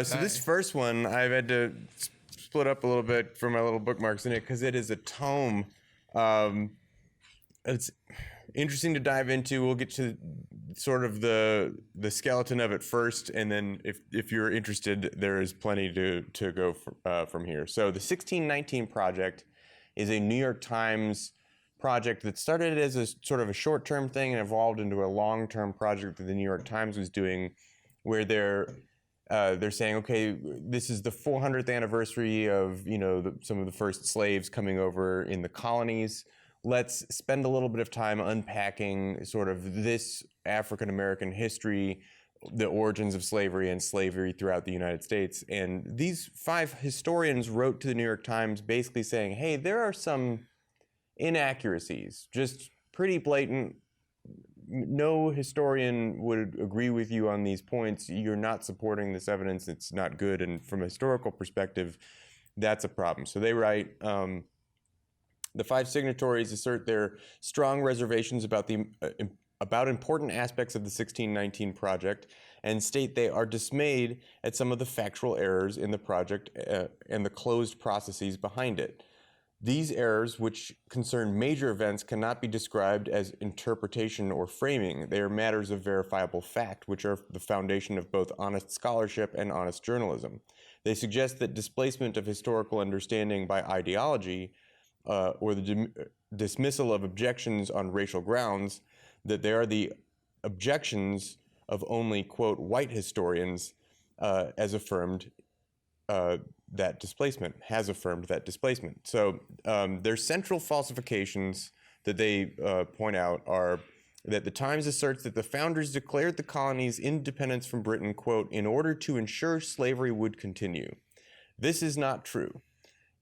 So this first one, I've had to split up a little bit for my little bookmarks in it because it is a tome. It's interesting to dive into. We'll get to sort of the skeleton of it first, and then if you're interested, there is plenty to go from here. So the 1619 Project is a New York Times project that started as a sort of a short-term thing and evolved into a long-term project that the New York Times was doing, where they're saying, okay, this is the 400th anniversary of some of the first slaves coming over in the colonies. Let's spend a little bit of time unpacking sort of this African American history, the origins of slavery and slavery throughout the United States. And these 5 historians wrote to the New York Times basically saying, hey, there are some inaccuracies, just pretty blatant. No historian would agree with you on these points. You're not supporting this evidence. It's not good. And from a historical perspective, that's a problem. So they write, the 5 signatories assert their strong reservations about important aspects of the 1619 Project and state they are dismayed at some of the factual errors in the project and the closed processes behind it. These errors, which concern major events, cannot be described as interpretation or framing. They are matters of verifiable fact, which are the foundation of both honest scholarship and honest journalism. They suggest that displacement of historical understanding by ideology or the dismissal of objections on racial grounds, that they are the objections of only, quote, white historians has affirmed that displacement. So their central falsifications that they point out are that the Times asserts that the founders declared the colonies' independence from Britain, quote, in order to ensure slavery would continue. This is not true.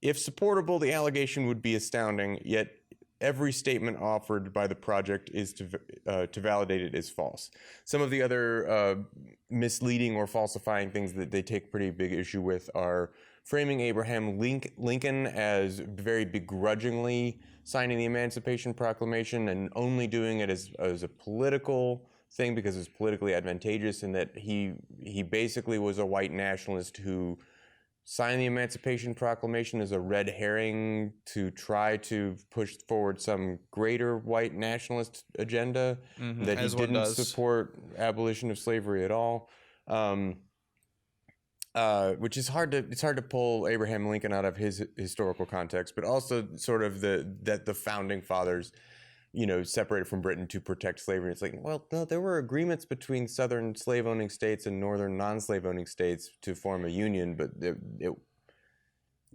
If supportable, the allegation would be astounding, yet every statement offered by the project is to validate it is false. Some of the other misleading or falsifying things that they take pretty big issue with are framing Abraham Lincoln as very begrudgingly signing the Emancipation Proclamation and only doing it as a political thing because it's politically advantageous, and that he basically was a white nationalist who signed the Emancipation Proclamation as a red herring to try to push forward some greater white nationalist agenda, that he didn't support abolition of slavery at all, which is hard to pull Abraham Lincoln out of his historical context, but also sort of that the founding fathers, separated from Britain to protect slavery. It's like, well, no, there were agreements between southern slave-owning states and northern non-slave-owning states to form a union, but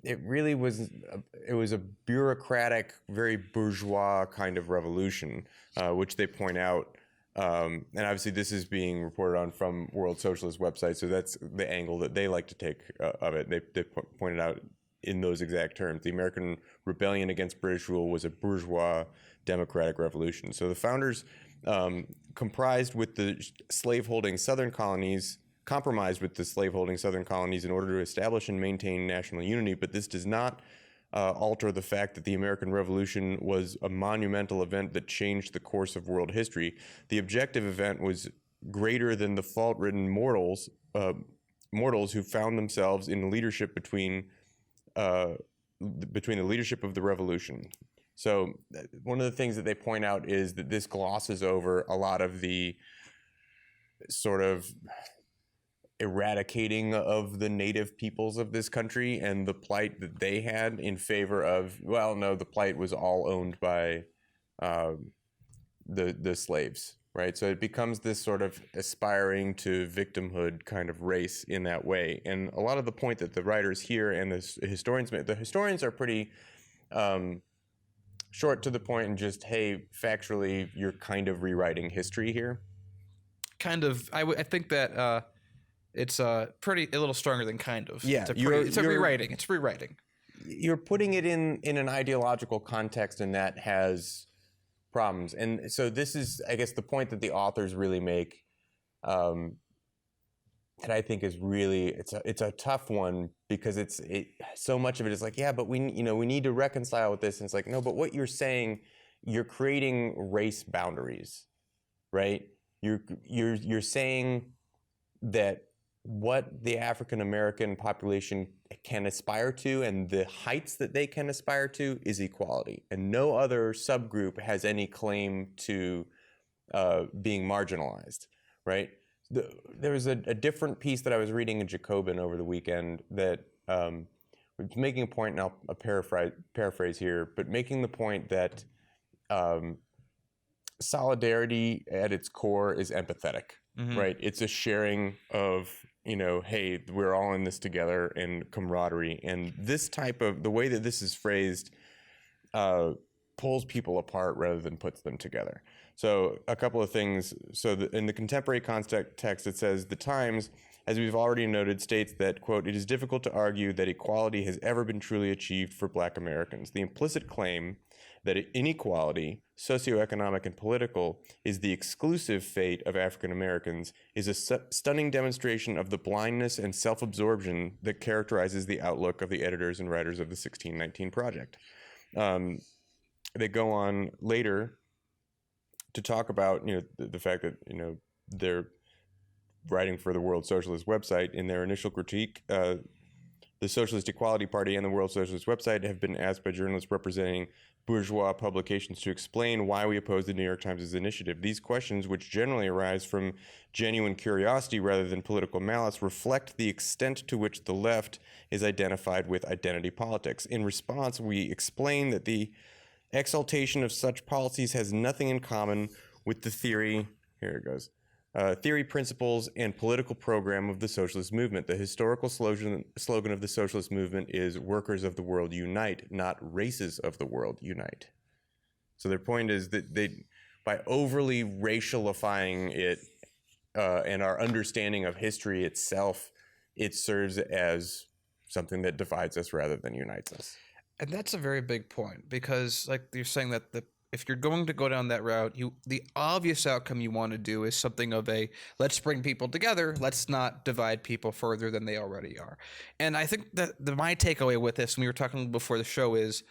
it really was a bureaucratic, very bourgeois kind of revolution, which they point out. And obviously this is being reported on from World Socialist websites, so that's the angle that they like to take of it. They pointed out in those exact terms. The American rebellion against British rule was a bourgeois democratic revolution. So the founders compromised with the slaveholding southern colonies in order to establish and maintain national unity, but this does not alter the fact that the American Revolution was a monumental event that changed the course of world history. The objective event was greater than the fault-ridden mortals who found themselves in leadership between the leadership of the revolution. So one of the things that they point out is that this glosses over a lot of the sort of eradicating of the native peoples of this country and the plight that they had in favor of, well, no, the plight was all owned by the slaves, right? So it becomes this sort of aspiring to victimhood kind of race in that way. And a lot of the point that the writers here and the historians make, the historians are pretty short to the point and just, hey, factually, you're kind of rewriting history here. Kind of. I think that it's a little stronger than kind of. Yeah, it's rewriting. It's rewriting. You're putting it in an ideological context, and that has problems. And so this is, I guess, the point that the authors really make, that I think is really, it's a tough one, because so much of it is like, yeah, but we need to reconcile with this. And it's like, no, but what you're saying, you're creating race boundaries, right? You're saying that what the African American population can aspire to and the heights that they can aspire to is equality. And no other subgroup has any claim to being marginalized, right? There was a different piece that I was reading in Jacobin over the weekend that was making a point, and I'll paraphrase here, but making the point that solidarity at its core is empathetic, right? It's a sharing of, hey, we're all in this together, and camaraderie. And this type of, the way that this is phrased, pulls people apart rather than puts them together. So a couple of things. So in the contemporary context, it says, the Times, as we've already noted, states that, quote, it is difficult to argue that equality has ever been truly achieved for Black Americans. The implicit claim that inequality, socioeconomic and political, is the exclusive fate of African Americans is a stunning demonstration of the blindness and self-absorption that characterizes the outlook of the editors and writers of the 1619 Project. They go on later to talk about, the fact that, they're writing for the World Socialist website. In their initial critique, the Socialist Equality Party and the World Socialist website have been asked by journalists representing bourgeois publications to explain why we oppose the New York Times' initiative. These questions, which generally arise from genuine curiosity rather than political malice, reflect the extent to which the left is identified with identity politics. In response, we explain that the exaltation of such policies has nothing in common with the theory, theory, principles, and political program of the socialist movement. The historical slogan of the socialist movement is "Workers of the world unite," not "Races of the world unite." So their point is that by overly racialifying it and our understanding of history itself, it serves as something that divides us rather than unites us. And that's a very big point, because like you're saying that if you're going to go down that route, the obvious outcome you want to do is something of a, let's bring people together, let's not divide people further than they already are. And I think that my takeaway with this, when we were talking before the show, is,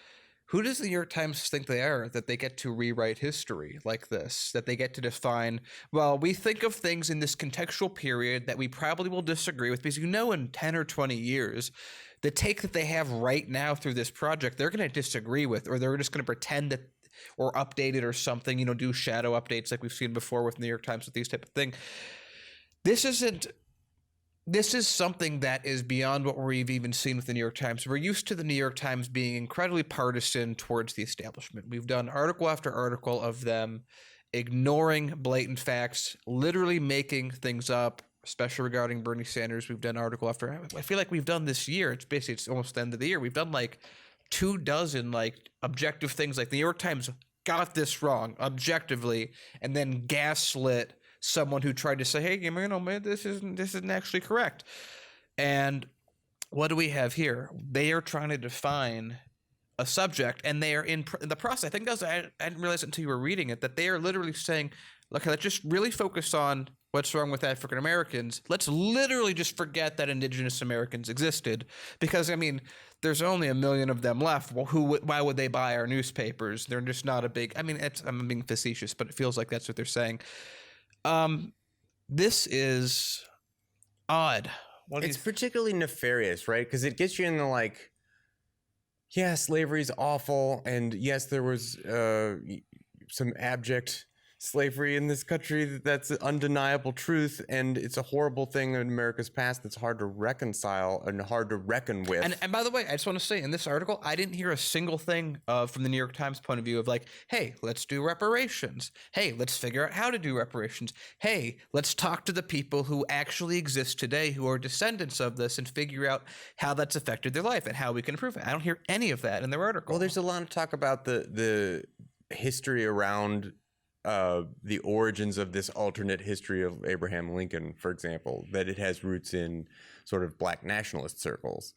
who does the New York Times think they are, that they get to rewrite history like this, that they get to define, well, we think of things in this contextual period that we probably will disagree with, because in 10 or 20 years, the take that they have right now through this project, they're going to disagree with, or they're just going to pretend that, or update it or something, do shadow updates like we've seen before with New York Times with these type of thing. This is something that is beyond what we've even seen with the New York Times. We're used to the New York Times being incredibly partisan towards the establishment. We've done article after article of them ignoring blatant facts, literally making things up, especially regarding Bernie Sanders. We've done article after, I feel like we've done this year, it's almost the end of the year, we've done like 24 objective things, like the New York Times got this wrong objectively, and then gaslit someone who tried to say, hey, man, this isn't actually correct. And what do we have here? They are trying to define a subject, and they are in the process. I think I didn't realize it until you were reading it, that they are literally saying, look, let's just really focus on what's wrong with African Americans. Let's literally just forget that Indigenous Americans existed, because there's only 1 million of them left. Well, why would they buy our newspapers? They're just not a big. I'm being facetious, but it feels like that's what they're saying. This is odd. It's particularly nefarious, right? Because it gets you in the yeah, slavery's awful, and yes, there was some abject slavery in this country. That's an undeniable truth, and it's a horrible thing in America's past that's hard to reconcile and hard to reckon with. And by the way, I just want to say, in this article, I didn't hear a single thing from the New York Times point of view of hey, let's do reparations. Hey, let's figure out how to do reparations. Hey, let's talk to the people who actually exist today, who are descendants of this, and figure out how that's affected their life and how we can improve it. I don't hear any of that in their article. Well, there's a lot of talk about the history around the origins of this alternate history of Abraham Lincoln, for example, that it has roots in sort of Black nationalist circles.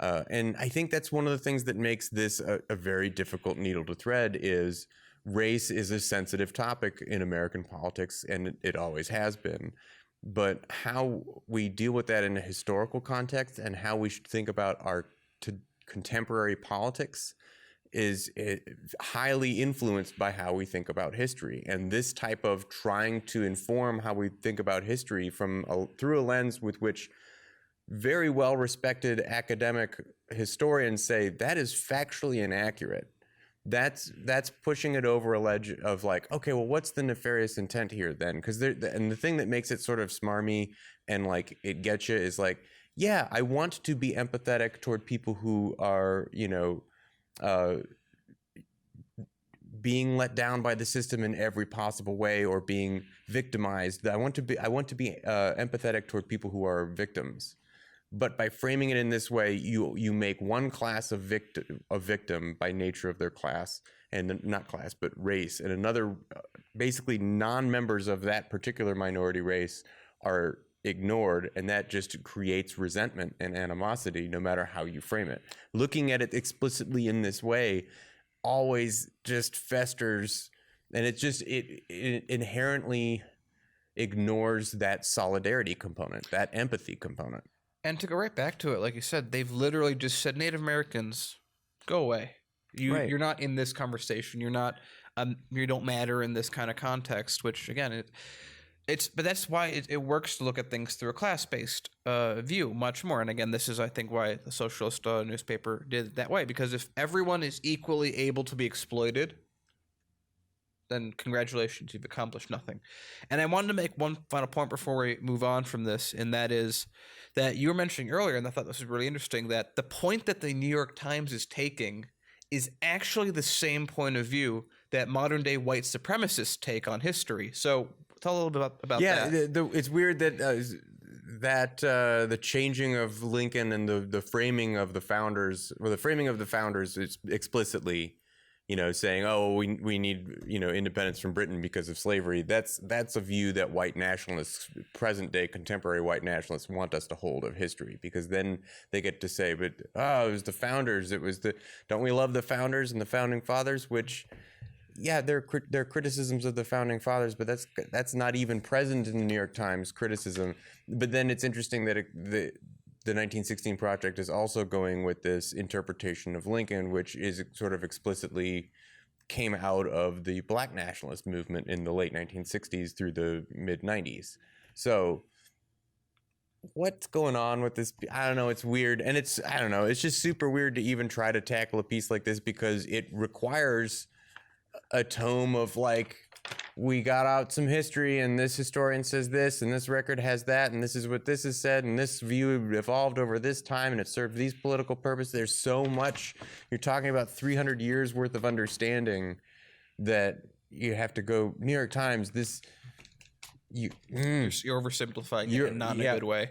And I think that's one of the things that makes this a very difficult needle to thread. Is race is a sensitive topic in American politics, and it always has been. But how we deal with that in a historical context and how we should think about our contemporary politics is highly influenced by how we think about history. And this type of trying to inform how we think about history through a lens with which very well-respected academic historians say that is factually inaccurate. That's pushing it over a ledge of like, okay, well, what's the nefarious intent here then? Because and the thing that makes it sort of smarmy and like it gets you is like, yeah, I want to be empathetic toward people who are, being let down by the system in every possible way or being victimized. I want to be empathetic toward people who are victims. But by framing it in this way, you make one class a victim by nature of their class, and not class, but race, and another, basically non-members of that particular minority race are ignored, and that just creates resentment and animosity no matter how you frame it. Looking at it explicitly in this way always just festers, and it inherently ignores that solidarity component, that empathy component. And to go right back to it, like you said, they've literally just said Native Americans, go away. You're not in this conversation. You're not. You don't matter in this kind of context. Which again, but that's why it works to look at things through a class-based view much more. And again, this is I think why the Socialist newspaper did it that way, because if everyone is equally able to be exploited, then congratulations, you've accomplished nothing. And I wanted to make one final point before we move on from this, and that is that you were mentioning earlier, and I thought this was really interesting, that the point that the New York Times is taking is actually the same point of view that modern-day white supremacists take on history. So tell a little bit about that. Yeah, it's weird that the changing of Lincoln and the framing of the founders, is explicitly, saying, oh, we need, independence from Britain because of slavery. That's a view that white nationalists, present day contemporary white nationalists, want us to hold of history, because then they get to say, but it was the founders. Don't we love the founders and the founding fathers? Which, yeah, there are criticisms of the founding fathers, but that's not even present in the New York Times criticism. But then it's interesting that the 1916 Project is also going with this interpretation of Lincoln, which is sort of explicitly came out of the Black nationalist movement in the late 1960s through the mid 90s. So what's going on with this? I don't know. It's weird. And it's just super weird to even try to tackle a piece like this, because it requires a tome of like, we got out some history, and this historian says this, and this record has that, and this is what this is said, and this view evolved over this time, and it served these political purposes. There's so much. You're talking about 300 years worth of understanding that you have to go. New York Times, you're oversimplifying it, and not in a good way.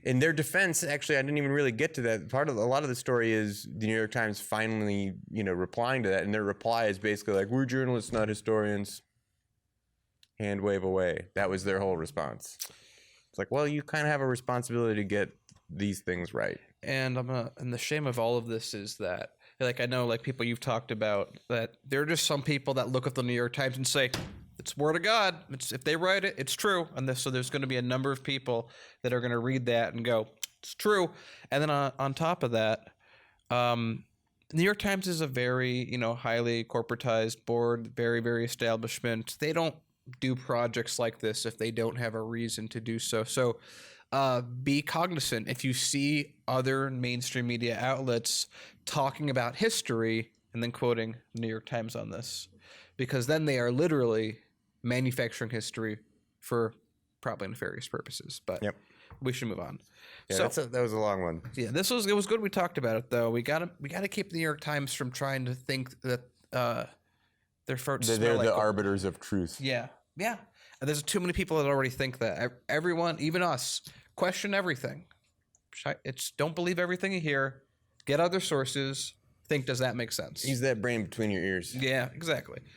In their defense, actually, I didn't even really get to that. A lot of the story is the New York Times finally, replying to that, and their reply is basically like, "We're journalists, not historians." Hand wave away. That was their whole response. It's like, well, you kind of have a responsibility to get these things right. And and the shame of all of this is that, like, I know, like, people you've talked about, that there are just some people that look at the New York Times and say, it's word of God. If they write it, it's true. And so there's going to be a number of people that are going to read that and go, it's true. And then on top of that, the New York Times is a very, highly corporatized board, very, very establishment. They don't do projects like this if they don't have a reason to do so. So be cognizant if you see other mainstream media outlets talking about history and then quoting the New York Times on this, because then they are literally manufacturing history for probably nefarious purposes. But we should move on. Yeah, so that was a long one. Yeah, it was good we talked about it, though. We gotta keep the New York Times from trying to think that they're the arbiters of truth. Yeah. And there's too many people that already think that. Everyone, even us, question everything. Don't believe everything you hear. Get other sources. Think, does that make sense? Use that brain between your ears. Yeah, exactly.